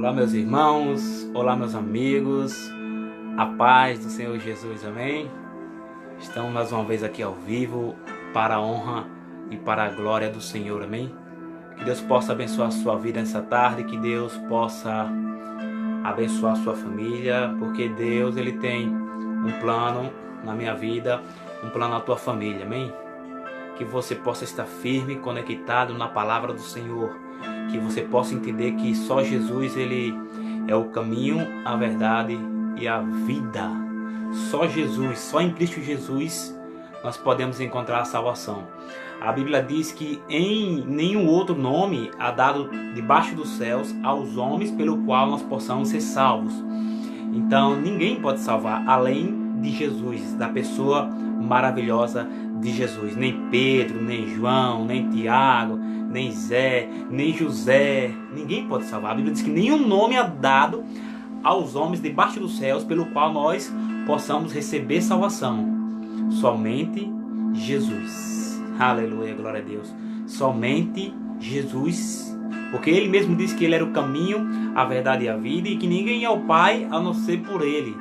Olá, meus irmãos, olá, meus amigos, a paz do Senhor Jesus, amém? Estamos mais uma vez aqui ao vivo para a honra e para a glória do Senhor, amém? Que Deus possa abençoar a sua vida nessa tarde, que Deus possa abençoar a sua família, porque Deus, Ele tem um plano na minha vida, um plano na tua família, amém? Que você possa estar firme, conectado na palavra do Senhor, que você possa entender que só Jesus, Ele é o caminho, a verdade e a vida. Só Jesus, só em Cristo Jesus nós podemos encontrar a salvação. A Bíblia diz que em nenhum outro nome há dado debaixo dos céus aos homens pelo qual nós possamos ser salvos. Então ninguém pode salvar além de Jesus, da pessoa maravilhosa de Jesus. Nem Pedro, nem João, nem Tiago, nem Zé, nem José, ninguém pode salvar. A Bíblia diz que nenhum nome é dado aos homens debaixo dos céus pelo qual nós possamos receber salvação. Somente Jesus. Aleluia, glória a Deus. Somente Jesus. Porque Ele mesmo disse que Ele era o caminho, a verdade e a vida, e que ninguém é o Pai a não ser por Ele.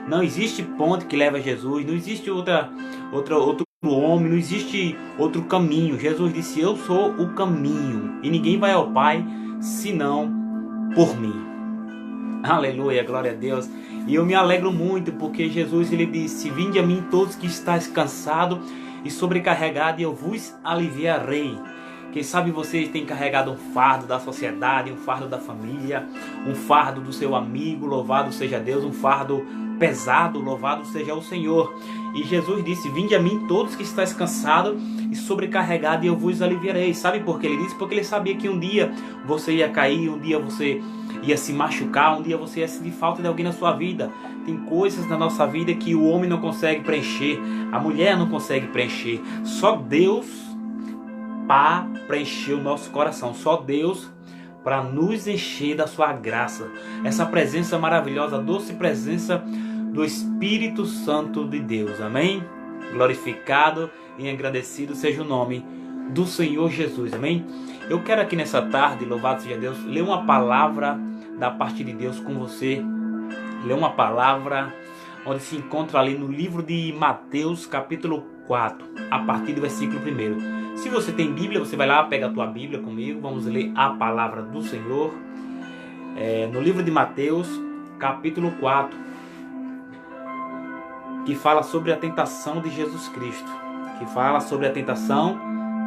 Não existe ponte que leva a Jesus, não existe outro homem, não existe outro caminho. Jesus disse: eu sou o caminho e ninguém vai ao Pai senão por mim. Aleluia, glória a Deus. E eu me alegro muito porque Jesus, Ele disse: vinde a mim todos que estáis cansados e sobrecarregados e eu vos aliviarei. Quem sabe você tem carregado um fardo da sociedade, um fardo da família, um fardo do seu amigo, louvado seja Deus, um fardo pesado, louvado seja o Senhor. E Jesus disse: vinde a mim todos que estáis cansados e sobrecarregados e eu vos aliviarei. Sabe por que Ele disse? Porque Ele sabia que um dia você ia cair, um dia você ia se machucar, um dia você ia sentir falta de alguém na sua vida. Tem coisas na nossa vida que o homem não consegue preencher, a mulher não consegue preencher. Só Deus para preencher o nosso coração, só Deus para nos encher da sua graça, essa presença maravilhosa, doce presença do Espírito Santo de Deus, amém? Glorificado e engrandecido seja o nome do Senhor Jesus, amém? Eu quero aqui nessa tarde, louvado seja Deus, ler uma palavra da parte de Deus com você, ler uma palavra onde se encontra ali no livro de Mateus capítulo 4, a partir do versículo 1. Se você tem Bíblia, você vai lá, pega a tua Bíblia comigo, vamos ler a palavra do Senhor. No livro de Mateus, capítulo 4, que fala sobre a tentação de Jesus Cristo. Que fala sobre a tentação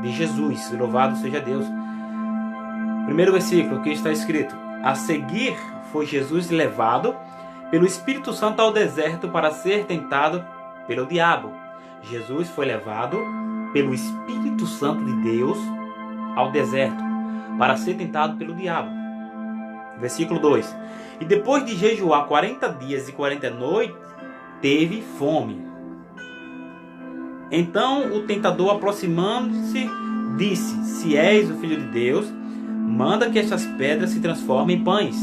de Jesus, louvado seja Deus. Primeiro versículo, que está escrito: a seguir foi Jesus levado pelo Espírito Santo ao deserto para ser tentado pelo diabo. Jesus foi levado pelo Espírito Santo de Deus ao deserto para ser tentado pelo diabo. Versículo 2: e depois de jejuar 40 dias e 40 noites, teve fome. Então o tentador, aproximando-se, disse: se és o Filho de Deus, manda que estas pedras se transformem em pães.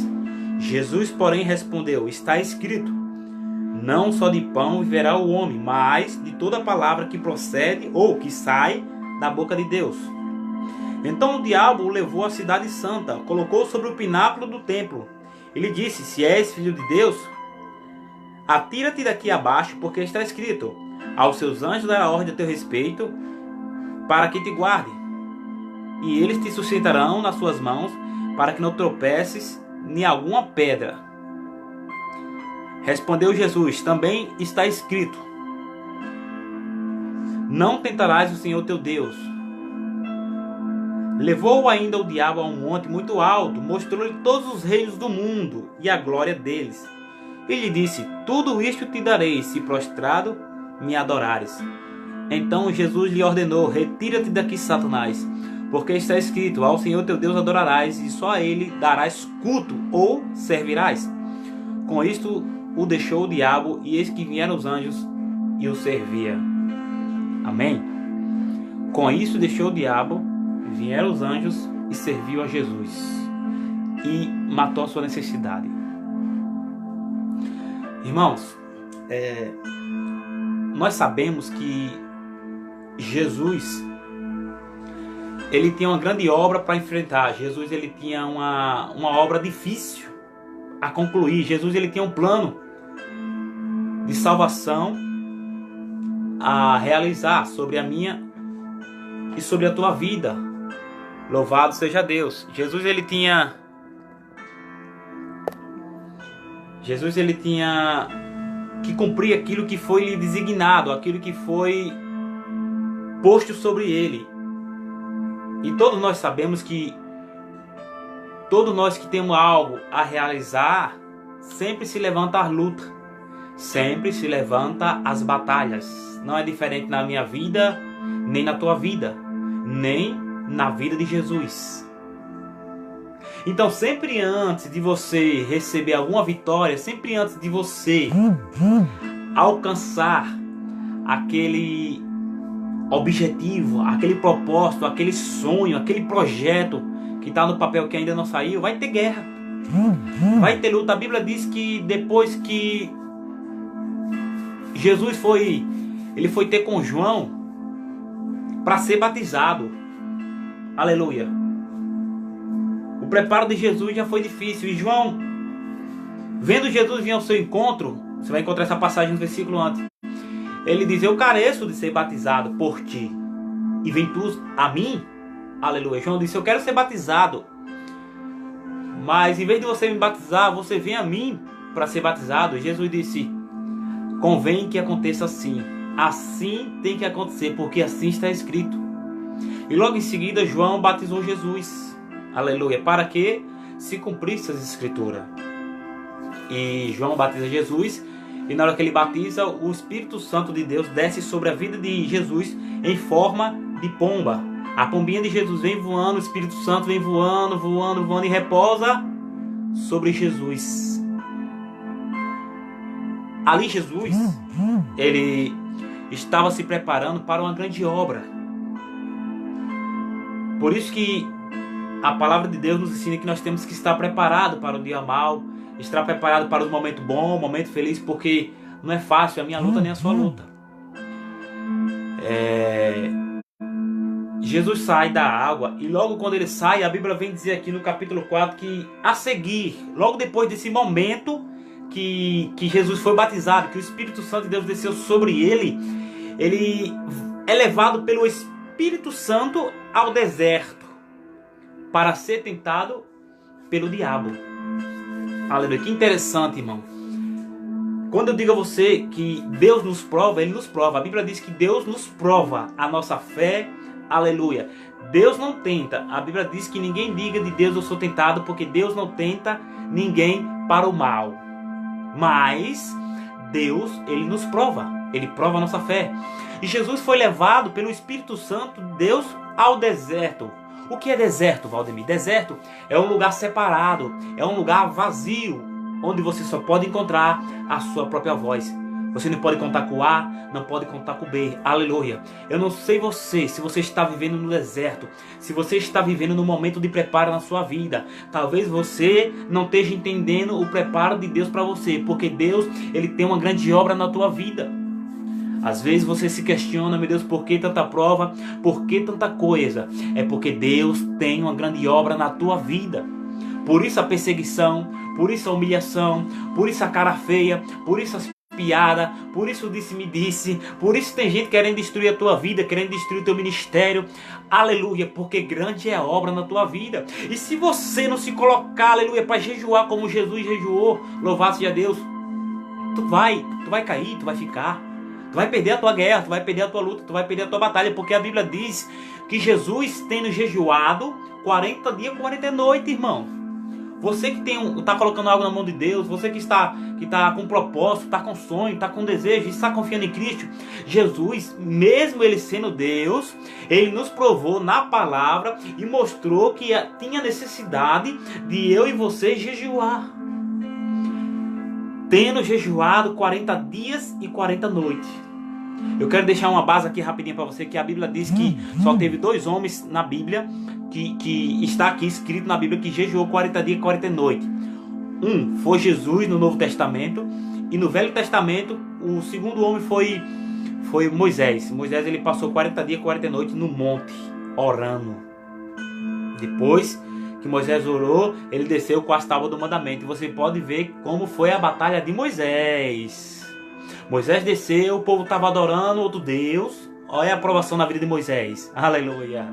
Jesus, porém, respondeu: está escrito, não só de pão viverá o homem, mas de toda palavra que procede ou que sai da boca de Deus. Então o diabo o levou à cidade santa, colocou sobre o pináculo do templo. Ele disse: se és filho de Deus, atira-te daqui abaixo, porque está escrito: aos seus anjos dará ordem a teu respeito, para que te guardem. E eles te sustentarão nas suas mãos, para que não tropeces em alguma pedra. Respondeu Jesus: também está escrito: não tentarás o Senhor teu Deus. Levou ainda o diabo a um monte muito alto, mostrou-lhe todos os reinos do mundo e a glória deles. E lhe disse: tudo isto te darei, se prostrado me adorares. Então Jesus lhe ordenou: retira-te daqui, Satanás, porque está escrito: ao Senhor teu Deus adorarás, e só a Ele darás culto ou servirás. Com isto o deixou o diabo, e eis que vieram os anjos e o servia. Amém? Com isso deixou o diabo, vieram os anjos e serviu a Jesus. E matou a sua necessidade. Irmãos, nós sabemos que Jesus, Ele tinha uma grande obra para enfrentar. Jesus, ele tinha uma obra difícil a concluir. Jesus, ele tinha um plano de salvação a realizar sobre a minha e sobre a tua vida. Louvado seja Deus. Jesus ele tinha que cumprir aquilo que foi lhe designado, aquilo que foi posto sobre ele. E todos nós sabemos que todos nós que temos algo a realizar, sempre se levanta a luta, sempre se levanta as batalhas. Não é diferente na minha vida, nem na tua vida, nem na vida de Jesus. Então, sempre antes de você receber alguma vitória, sempre antes de você alcançar aquele objetivo, aquele propósito, aquele sonho, aquele projeto que está no papel que ainda não saiu, vai ter guerra, vai ter luta. A Bíblia diz que depois que Jesus foi ter com João para ser batizado, aleluia, o preparo de Jesus já foi difícil. E João, vendo Jesus vir ao seu encontro, você vai encontrar essa passagem no versículo antes. Ele diz: eu careço de ser batizado por ti, e vem tu a mim? Aleluia. João disse: eu quero ser batizado, mas em vez de você me batizar, você vem a mim para ser batizado. E Jesus disse: convém que aconteça assim. Assim tem que acontecer, porque assim está escrito. E logo em seguida João batizou Jesus. Aleluia. Para que se cumprisse as escrituras. E João batiza Jesus. E na hora que ele batiza, o Espírito Santo de Deus desce sobre a vida de Jesus em forma de pomba. A pombinha de Jesus vem voando, o Espírito Santo vem voando, voando, voando e reposa sobre Jesus. Ali Jesus, ele estava se preparando para uma grande obra. Por isso que a palavra de Deus nos ensina que nós temos que estar preparados para o dia mau, estar preparado para o momento bom, o momento feliz, porque não é fácil a minha luta nem a sua luta. Jesus sai da água e logo quando ele sai, a Bíblia vem dizer aqui no capítulo 4 que a seguir, logo depois desse momento que Jesus foi batizado, que o Espírito Santo de Deus desceu sobre ele, ele é levado pelo Espírito Santo ao deserto para ser tentado pelo diabo. Aleluia. Que interessante, irmão. Quando eu digo a você que Deus nos prova, Ele nos prova. A Bíblia diz que Deus nos prova a nossa fé. Aleluia. Deus não tenta. A Bíblia diz que ninguém diga de Deus eu sou tentado, porque Deus não tenta ninguém para o mal. Mas Deus, Ele nos prova. Ele prova a nossa fé. E Jesus foi levado pelo Espírito Santo de Deus ao deserto. O que é deserto, Valdemir? Deserto é um lugar separado, é um lugar vazio, onde você só pode encontrar a sua própria voz. Você não pode contar com o A, não pode contar com o B. Aleluia. Eu não sei se você está vivendo no deserto, se você está vivendo no momento de preparo na sua vida. Talvez você não esteja entendendo o preparo de Deus para você, porque Deus, Ele tem uma grande obra na tua vida. Às vezes você se questiona, meu Deus, por que tanta prova? Por que tanta coisa? É porque Deus tem uma grande obra na tua vida. Por isso a perseguição, por isso a humilhação, por isso a cara feia, por isso as piadas, por isso o disse-me-disse, por isso tem gente querendo destruir a tua vida, querendo destruir o teu ministério. Aleluia, porque grande é a obra na tua vida. E se você não se colocar, aleluia, para jejuar como Jesus jejuou, louvado seja Deus, tu vai cair, tu vai ficar. Tu vai perder a tua guerra, tu vai perder a tua luta, tu vai perder a tua batalha, porque a Bíblia diz que Jesus tendo jejuado 40 dias e 40 noites, irmão. Você que está colocando algo na mão de Deus, você que está com propósito, está com sonho, está com desejo, está confiando em Cristo, Jesus, mesmo Ele sendo Deus, Ele nos provou na palavra e mostrou que tinha necessidade de eu e você jejuar. Tendo jejuado 40 dias e 40 noites. Eu quero deixar uma base aqui rapidinho para você, que a Bíblia diz que só teve 2 homens na Bíblia, que está aqui escrito na Bíblia, que jejuou 40 dias e 40 noites. Um foi Jesus no Novo Testamento, e no Velho Testamento o segundo homem foi Moisés. Moisés, ele passou 40 dias e 40 noites no monte, orando. Depois que Moisés orou, ele desceu com as tábuas do mandamento. E você pode ver como foi a batalha de Moisés. Moisés desceu, o povo estava adorando outro Deus. Olha a aprovação na vida de Moisés. Aleluia.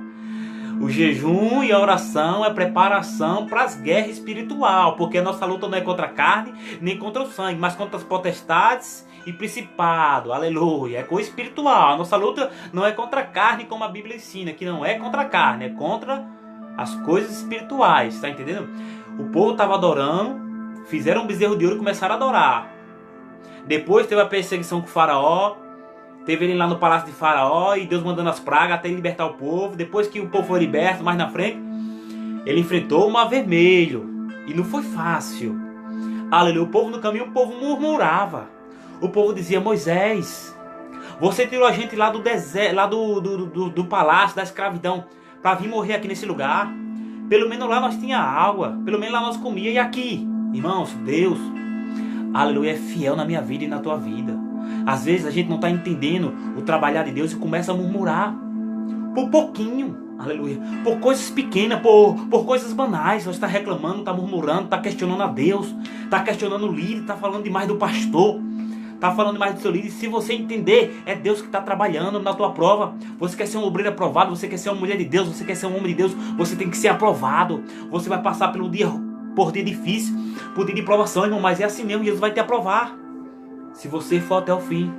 O jejum e a oração é preparação para as guerras espirituais, porque a nossa luta não é contra a carne, nem contra o sangue, mas contra as potestades e principados. Aleluia. É coisa espiritual. A nossa luta não é contra a carne, como a Bíblia ensina, que não é contra a carne, é contra as coisas espirituais. Está entendendo? O povo estava adorando, fizeram um bezerro de ouro e começaram a adorar. Depois teve a perseguição com o faraó. Teve ele lá no palácio de Faraó e Deus mandando as pragas até libertar o povo. Depois que o povo foi liberto, mais na frente, ele enfrentou o Mar Vermelho. E não foi fácil. Aleluia. O povo no caminho, o povo murmurava. O povo dizia: Moisés, você tirou a gente lá do deserto, lá do palácio, da escravidão, para vir morrer aqui nesse lugar. Pelo menos lá nós tinha água. Pelo menos lá nós comia. E aqui, irmãos, Deus, aleluia, é fiel na minha vida e na tua vida. Às vezes a gente não está entendendo o trabalhar de Deus e começa a murmurar. Por pouquinho, aleluia. Por coisas pequenas, por coisas banais. Você está reclamando, está murmurando, está questionando a Deus. Está questionando o líder, está falando demais do pastor. Está falando demais do seu líder. Se você entender, é Deus que está trabalhando na tua prova. Você quer ser um obreiro aprovado, você quer ser uma mulher de Deus, você quer ser um homem de Deus. Você tem que ser aprovado. Você vai passar pelo dia, por dia difícil, por dia de provação, irmão. Mas é assim mesmo, Jesus vai te aprovar. Se você for até o fim.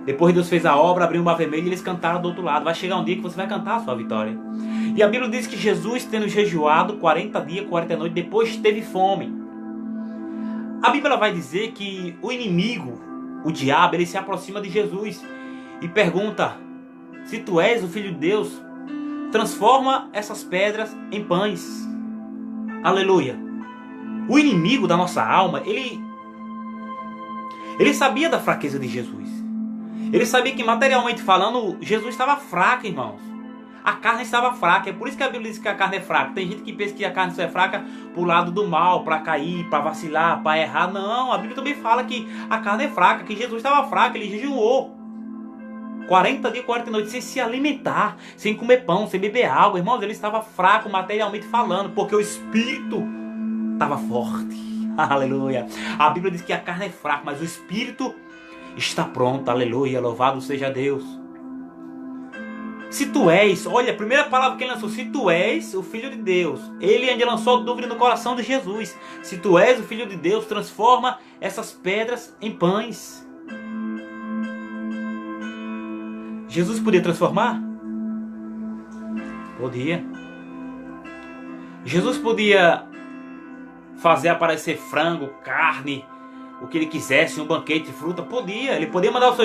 Depois Deus fez a obra, abriu o Mar Vermelho e eles cantaram do outro lado. Vai chegar um dia que você vai cantar a sua vitória. E a Bíblia diz que Jesus, tendo jejuado 40 dias, 40 noites, depois teve fome. A Bíblia vai dizer que o inimigo, o diabo, ele se aproxima de Jesus e pergunta: se tu és o Filho de Deus, transforma essas pedras em pães. Aleluia. O inimigo da nossa alma, ele sabia da fraqueza de Jesus. Ele sabia que, materialmente falando, Jesus estava fraco, irmãos. A carne estava fraca. É por isso que a Bíblia diz que a carne é fraca. Tem gente que pensa que a carne só é fraca pro lado do mal, para cair, para vacilar, para errar. Não, a Bíblia também fala que a carne é fraca, que Jesus estava fraco, ele jejuou 40 dias, 40 noites, sem se alimentar, sem comer pão, sem beber água. Irmãos, ele estava fraco, materialmente falando, porque o Espírito estava forte. Aleluia. A Bíblia diz que a carne é fraca, mas o Espírito está pronto. Aleluia. Louvado seja Deus. Se tu és, olha, a primeira palavra que ele lançou: se tu és o Filho de Deus. Ele ainda lançou dúvida no coração de Jesus. Se tu és o Filho de Deus, transforma essas pedras em pães. Jesus podia transformar? Podia. Jesus podia fazer aparecer frango, carne, o que ele quisesse, um banquete de fruta. Podia. Ele podia mandar os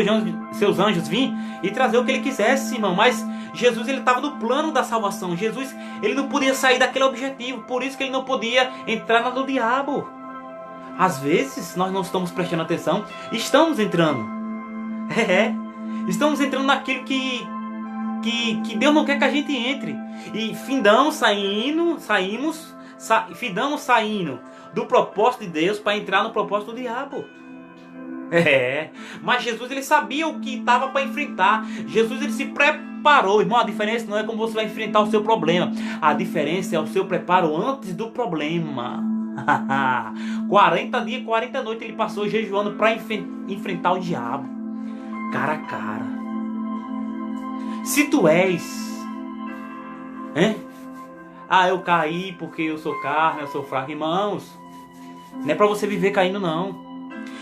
seus anjos vir e trazer o que ele quisesse, irmão. Mas Jesus, ele estava no plano da salvação. Jesus, ele não podia sair daquele objetivo. Por isso que ele não podia entrar na do diabo. Às vezes nós não estamos prestando atenção. Estamos entrando. Estamos entrando naquilo que Deus não quer que a gente entre. E findamos saindo do propósito de Deus para entrar no propósito do diabo. Mas Jesus, ele sabia o que estava para enfrentar. Jesus, ele se preparou. Irmão, a diferença não é como você vai enfrentar o seu problema. A diferença é o seu preparo antes do problema. 40 dias, 40 noites ele passou jejuando para enfrentar o diabo, cara a cara. Se tu és, eu caí porque eu sou carne, eu sou fraco. Irmãos, não é para você viver caindo, não.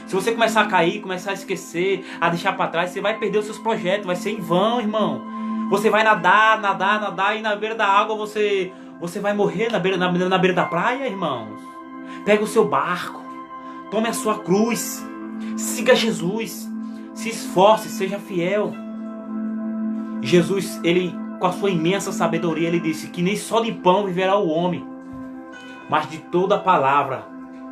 Se você começar a cair, começar a esquecer, a deixar para trás, você vai perder os seus projetos, vai ser em vão, irmão. Você vai nadar e na beira da água você vai morrer na beira da praia, irmãos. Pega o seu barco, tome a sua cruz, siga Jesus, se esforce, seja fiel. Jesus, ele, com a sua imensa sabedoria, ele disse que nem só de pão viverá o homem, mas de toda palavra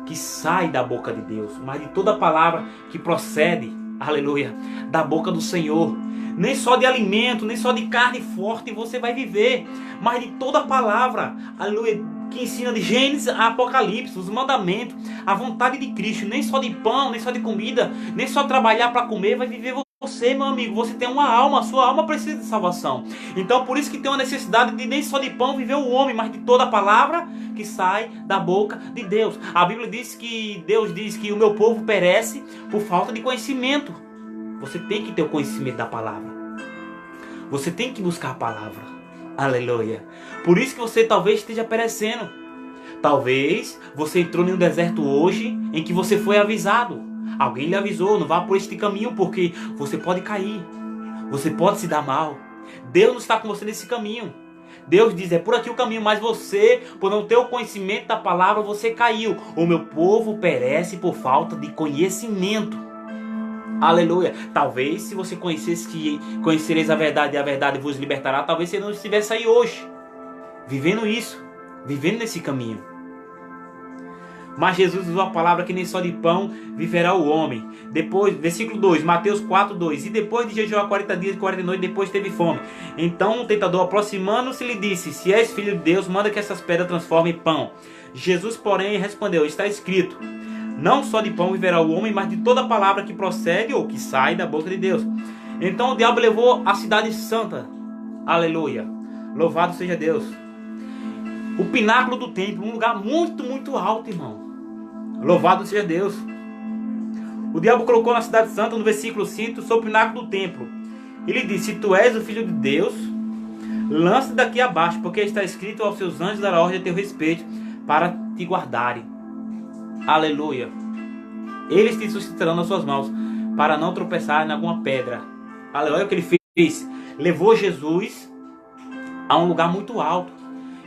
que sai da boca de Deus, mas de toda palavra que procede, aleluia, da boca do Senhor. Nem só de alimento, nem só de carne forte você vai viver, mas de toda palavra, aleluia, que ensina de Gênesis a Apocalipse, os mandamentos, a vontade de Cristo. Nem só de pão, nem só de comida, nem só trabalhar para comer vai viver você, meu amigo, você tem uma alma, a sua alma precisa de salvação. Então por isso que tem uma necessidade de nem só de pão viver o homem, mas de toda a palavra que sai da boca de Deus. A Bíblia diz que Deus diz que o meu povo perece por falta de conhecimento. Você tem que ter o conhecimento da palavra. Você tem que buscar a palavra. Aleluia. Por isso que você talvez esteja perecendo. Talvez você entrou em um deserto hoje em que você foi avisado. Alguém lhe avisou, não vá por este caminho porque você pode cair. Você pode se dar mal. Deus não está com você nesse caminho. Deus diz, é por aqui o caminho, mas você, por não ter o conhecimento da palavra, você caiu. O meu povo perece por falta de conhecimento. Aleluia. Talvez se você conhecesse que conhecereis a verdade e a verdade vos libertará, talvez você não estivesse aí hoje, vivendo isso, vivendo nesse caminho. Mas Jesus usou a palavra que nem só de pão viverá o homem. Depois, versículo 2, Mateus 4, 2. E depois de jejuar 40 dias e 40 noites, depois teve fome. Então o tentador, aproximando-se, lhe disse, se és filho de Deus, manda que essas pedras transformem em pão. Jesus, porém, respondeu, está escrito, não só de pão viverá o homem, mas de toda palavra que procede ou que sai da boca de Deus. Então o diabo levou a cidade santa. Aleluia. Louvado seja Deus. O pináculo do templo, um lugar muito, muito alto, irmão. Louvado seja Deus. O diabo colocou na cidade santa, no versículo 5, sobre o pináculo do templo. Ele disse, se tu és o filho de Deus, lance daqui abaixo, porque está escrito aos seus anjos dará ordem a teu respeito, para te guardarem. Aleluia. Eles te sustentarão nas suas mãos, para não tropeçar em alguma pedra. Aleluia. Olha o que ele fez. Levou Jesus a um lugar muito alto.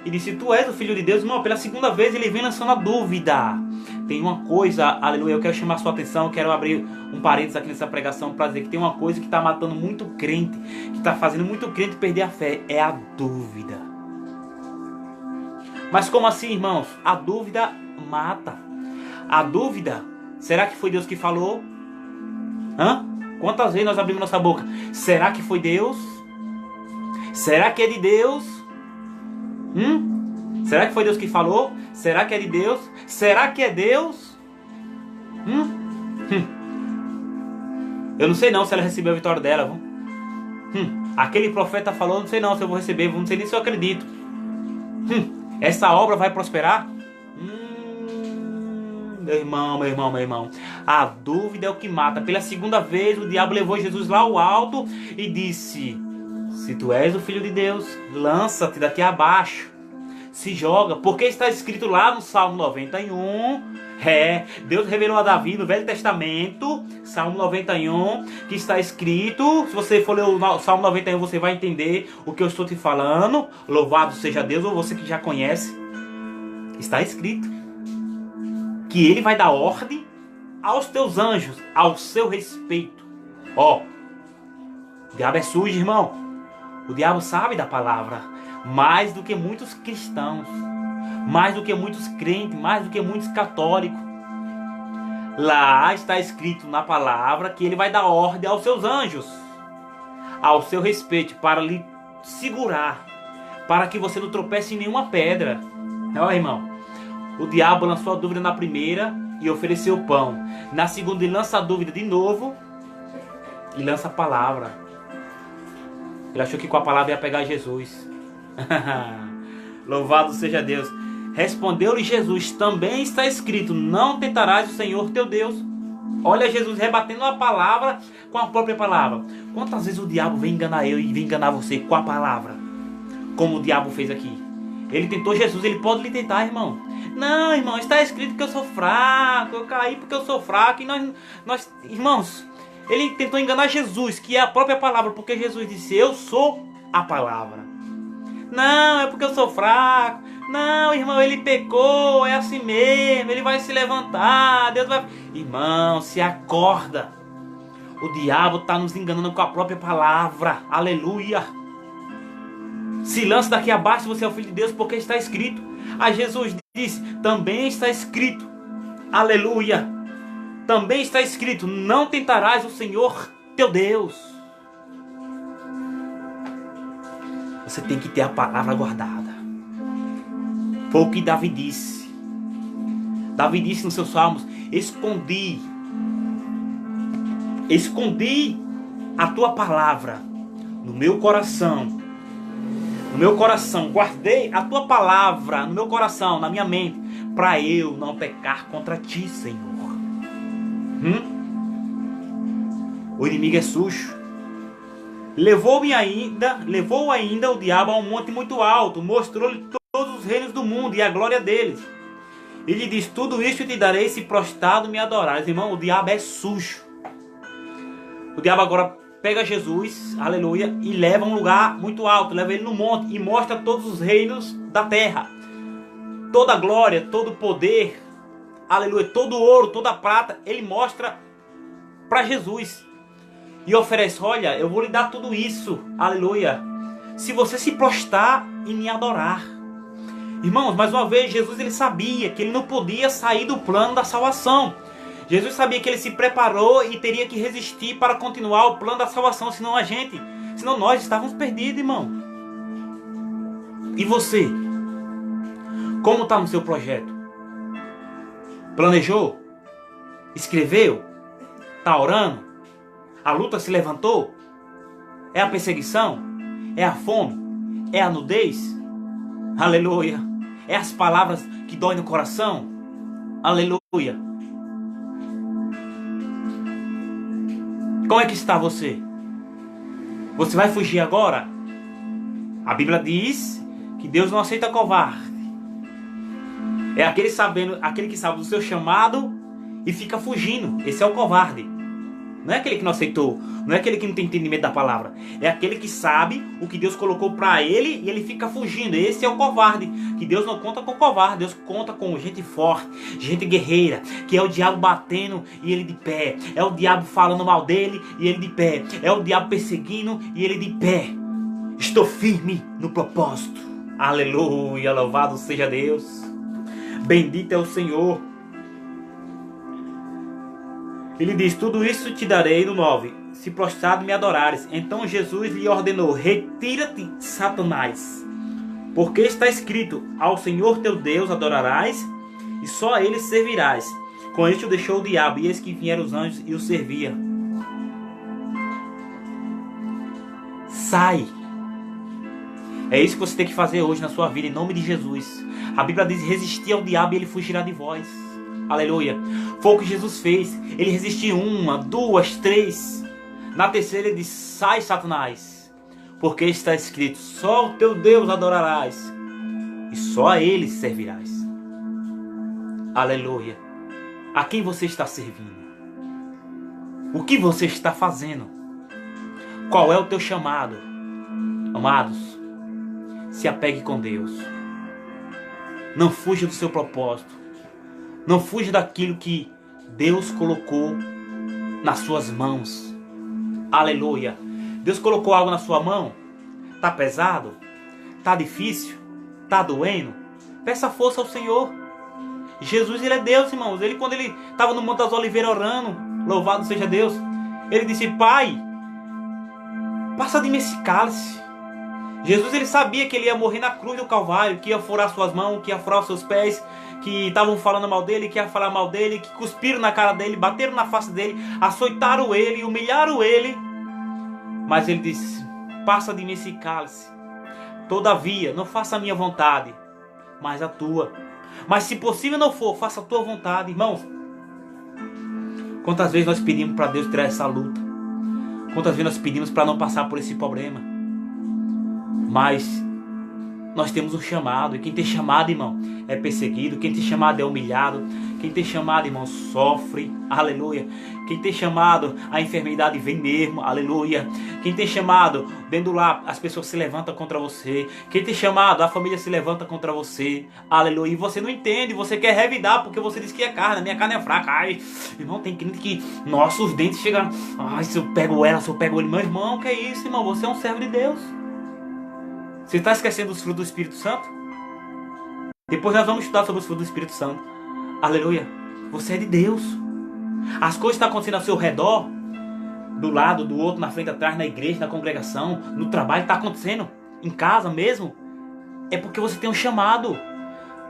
E disse, tu és o filho de Deus. Irmão, pela segunda vez ele vem lançando a dúvida. Tem uma coisa, aleluia, eu quero chamar a sua atenção. Eu quero abrir um parênteses aqui nessa pregação para dizer que tem uma coisa que está matando muito crente, que está fazendo muito crente perder a fé. É a dúvida. Mas como assim, irmãos? A dúvida mata. A dúvida, será que foi Deus que falou? Quantas vezes nós abrimos nossa boca? Será que foi Deus? Será que é de Deus? Será que foi Deus que falou? Será que é de Deus? Será que é Deus? Eu não sei não se ela recebeu a vitória dela. Aquele profeta falou, não sei não se eu vou receber, não sei nem se eu acredito. Essa obra vai prosperar? Meu irmão. A dúvida é o que mata. Pela segunda vez o diabo levou Jesus lá ao alto e disse, se tu és o filho de Deus, lança-te daqui abaixo. Se joga, porque está escrito lá no Salmo 91. Deus revelou a Davi no Velho Testamento, Salmo 91, que está escrito. Se você for ler o Salmo 91, você vai entender o que eu estou te falando. Louvado seja Deus, ou você que já conhece. Está escrito que ele vai dar ordem aos teus anjos, ao seu respeito. O diabo é sujo, irmão. O diabo sabe da palavra, mais do que muitos cristãos, mais do que muitos crentes, mais do que muitos católicos. Lá está escrito na palavra que ele vai dar ordem aos seus anjos, ao seu respeito, para lhe segurar, para que você não tropece em nenhuma pedra. Olha, irmão, o diabo lançou a dúvida na primeira e ofereceu o pão. Na segunda ele lança a dúvida de novo e lança a palavra. Ele achou que com a palavra ia pegar Jesus. Louvado seja Deus. Respondeu-lhe Jesus, também está escrito, não tentarás o Senhor teu Deus. Olha Jesus rebatendo a palavra com a própria palavra. Quantas vezes o diabo vem enganar eu e vem enganar você com a palavra? Como o diabo fez aqui. Ele tentou Jesus, ele pode lhe tentar, irmão. Não, irmão, está escrito que eu sou fraco, eu caí porque eu sou fraco. E nós irmãos, ele tentou enganar Jesus, que é a própria palavra, porque Jesus disse, eu sou a palavra. Não, é porque eu sou fraco. Não, irmão, ele pecou, é assim mesmo, ele vai se levantar, Deus vai... Irmão, se acorda. O diabo está nos enganando com a própria palavra. Aleluia. Se lança daqui abaixo se você é o filho de Deus, porque está escrito. Aí Jesus disse, também está escrito. Aleluia. Também está escrito, não tentarás o Senhor teu Deus. Você tem que ter a palavra guardada. Foi o que Davi disse. Davi disse nos seus salmos, escondi a tua palavra no meu coração. No meu coração, guardei a tua palavra no meu coração, na minha mente, para eu não pecar contra ti, Senhor. O inimigo é sujo. Levou ainda o diabo a um monte muito alto, mostrou-lhe todos os reinos do mundo e a glória deles. E lhe diz: tudo isto te darei se prostrado me adorares. Irmão, o diabo é sujo. O diabo agora pega Jesus, aleluia, e leva a um lugar muito alto, leva ele no monte e mostra todos os reinos da terra. Toda a glória, todo o poder, aleluia, todo o ouro, toda a prata, ele mostra para Jesus. E oferece: olha, eu vou lhe dar tudo isso, aleluia, se você se prostrar e me adorar. Irmãos, mais uma vez, Jesus ele sabia que ele não podia sair do plano da salvação. Jesus sabia que ele se preparou e teria que resistir para continuar o plano da salvação, senão nós estávamos perdidos, irmão. E você? Como está no seu projeto? Planejou? Escreveu? Está orando? A luta se levantou? É a perseguição? É a fome? É a nudez? Aleluia! É as palavras que doem no coração? Aleluia! Como é que está você? Você vai fugir agora? A Bíblia diz que Deus não aceita covarde. É aquele que sabe do seu chamado e fica fugindo. Esse é o covarde. Não é aquele que não aceitou. Não é aquele que não tem entendimento da palavra. É aquele que sabe o que Deus colocou para ele e ele fica fugindo. Esse é o covarde. Que Deus não conta com covarde. Deus conta com gente forte, gente guerreira. Que é o diabo batendo e ele de pé. É o diabo falando mal dele e ele de pé. É o diabo perseguindo e ele de pé. Estou firme no propósito. Aleluia. Louvado seja Deus. Bendito é o Senhor. Ele diz: tudo isso te darei, no 9, se prostrado me adorares. Então Jesus lhe ordenou: retira-te, Satanás, porque está escrito: ao Senhor teu Deus adorarás, e só a ele servirás. Com isto deixou o diabo, e eis que vieram os anjos e o servia. Sai. É isso que você tem que fazer hoje na sua vida, em nome de Jesus. A Bíblia diz: resistir ao diabo e ele fugirá de vós. Aleluia. Foi o que Jesus fez. Ele resistiu 1, 2, 3. Na terceira ele disse: sai, Satanás, porque está escrito: só o teu Deus adorarás, e só a ele servirás. Aleluia. A quem você está servindo? O que você está fazendo? Qual é o teu chamado? Amados, se apegue com Deus. Não fuja do seu propósito. Não fuja daquilo que Deus colocou nas suas mãos. Aleluia. Deus colocou algo na sua mão. Está pesado? Está difícil? Está doendo? Peça força ao Senhor. Jesus, ele é Deus, irmãos. Quando ele estava no Monte das Oliveiras orando, louvado seja Deus, ele disse: Pai, passa de mim esse cálice. Jesus, ele sabia que ele ia morrer na cruz do Calvário, que ia furar suas mãos, que ia furar os seus pés, que estavam falando mal dele, que ia falar mal dele, que cuspiram na cara dele, bateram na face dele, açoitaram ele, humilharam ele. Mas ele disse: passa de mim esse cálice. Todavia, não faça a minha vontade, mas a tua. Mas se possível não for, faça a tua vontade. Irmãos, quantas vezes nós pedimos para Deus tirar essa luta? Quantas vezes nós pedimos para não passar por esse problema? Mas nós temos um chamado. E quem tem chamado, irmão, é perseguido. Quem tem chamado é humilhado. Quem tem chamado, irmão, sofre. Aleluia. Quem tem chamado, a enfermidade vem mesmo. Aleluia. Quem tem chamado, dentro lá, as pessoas se levantam contra você. Quem tem chamado, a família se levanta contra você. Aleluia. E você não entende. Você quer revidar porque você diz que é carne. A minha carne é fraca. Ai, irmão, tem crente que, nossa, os dentes chegam. Ai, se eu pego ela, se eu pego ele. Meu irmão, que é isso, irmão? Você é um servo de Deus. Você está esquecendo os frutos do Espírito Santo? Depois nós vamos estudar sobre os frutos do Espírito Santo. Aleluia. Você é de Deus. As coisas estão acontecendo ao seu redor, do lado, do outro, na frente, atrás, na igreja, na congregação, no trabalho, está acontecendo, em casa mesmo. É porque você tem um chamado.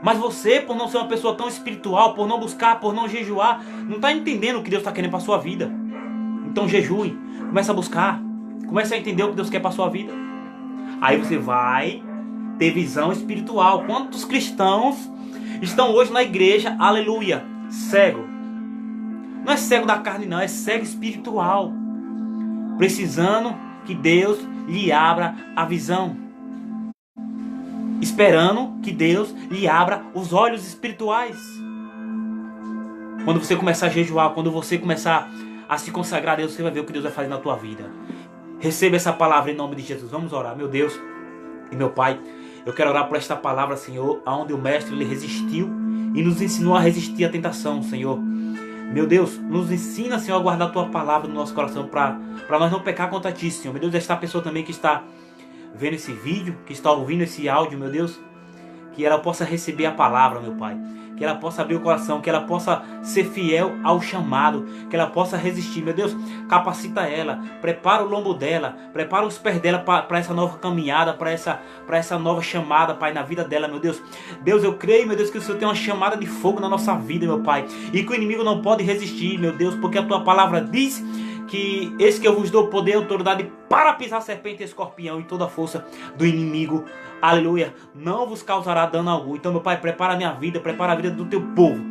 Mas você, por não ser uma pessoa tão espiritual, por não buscar, por não jejuar, não está entendendo o que Deus está querendo para a sua vida. Então jejue, Começa a buscar. Começa a entender o que Deus quer para a sua vida. Aí você vai ter visão espiritual. Quantos cristãos estão hoje na igreja, aleluia, cego? Não é cego da carne não, é cego espiritual. Precisando que Deus lhe abra a visão. Esperando que Deus lhe abra os olhos espirituais. Quando você começar a jejuar, quando você começar a se consagrar a Deus, você vai ver o que Deus vai fazer na tua vida. Receba essa palavra em nome de Jesus. Vamos orar. Meu Deus e meu Pai, eu quero orar por esta palavra, Senhor, aonde o Mestre ele resistiu e nos ensinou a resistir à tentação, Senhor. Meu Deus, nos ensina, Senhor, a guardar a tua palavra no nosso coração para nós não pecar contra ti, Senhor. Meu Deus, esta pessoa também que está vendo esse vídeo, que está ouvindo esse áudio, meu Deus, que ela possa receber a palavra, meu Pai. Que ela possa abrir o coração, que ela possa ser fiel ao chamado, que ela possa resistir. Meu Deus, capacita ela, prepara o lombo dela, prepara os pés dela para essa nova caminhada, para essa nova chamada, Pai, na vida dela, meu Deus. Deus, eu creio, meu Deus, que o Senhor tem uma chamada de fogo na nossa vida, meu Pai, e que o inimigo não pode resistir, meu Deus, porque a tua palavra diz que esse que eu vos dou poder e autoridade para pisar serpente e escorpião e toda a força do inimigo, aleluia, não vos causará dano algum. Então, meu Pai, prepara a minha vida, prepara a vida do teu povo,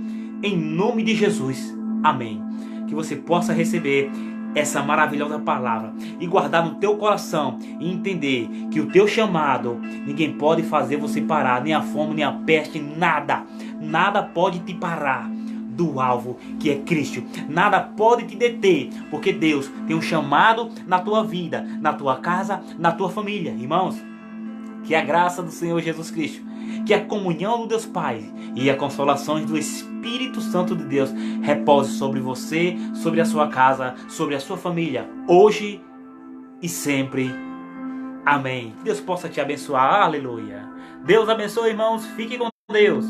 em nome de Jesus, amém. Que você possa receber essa maravilhosa palavra e guardar no teu coração e entender que o teu chamado, ninguém pode fazer você parar, nem a fome, nem a peste, nada pode te parar do alvo que é Cristo. Nada pode te deter, porque Deus tem um chamado na tua vida, na tua casa, na tua família. Irmãos, que a graça do Senhor Jesus Cristo, que a comunhão do Deus Pai e as consolações do Espírito Santo de Deus repouse sobre você, sobre a sua casa, sobre a sua família, hoje e sempre. Amém. Deus possa te abençoar. Aleluia. Deus abençoe, irmãos. Fique com Deus.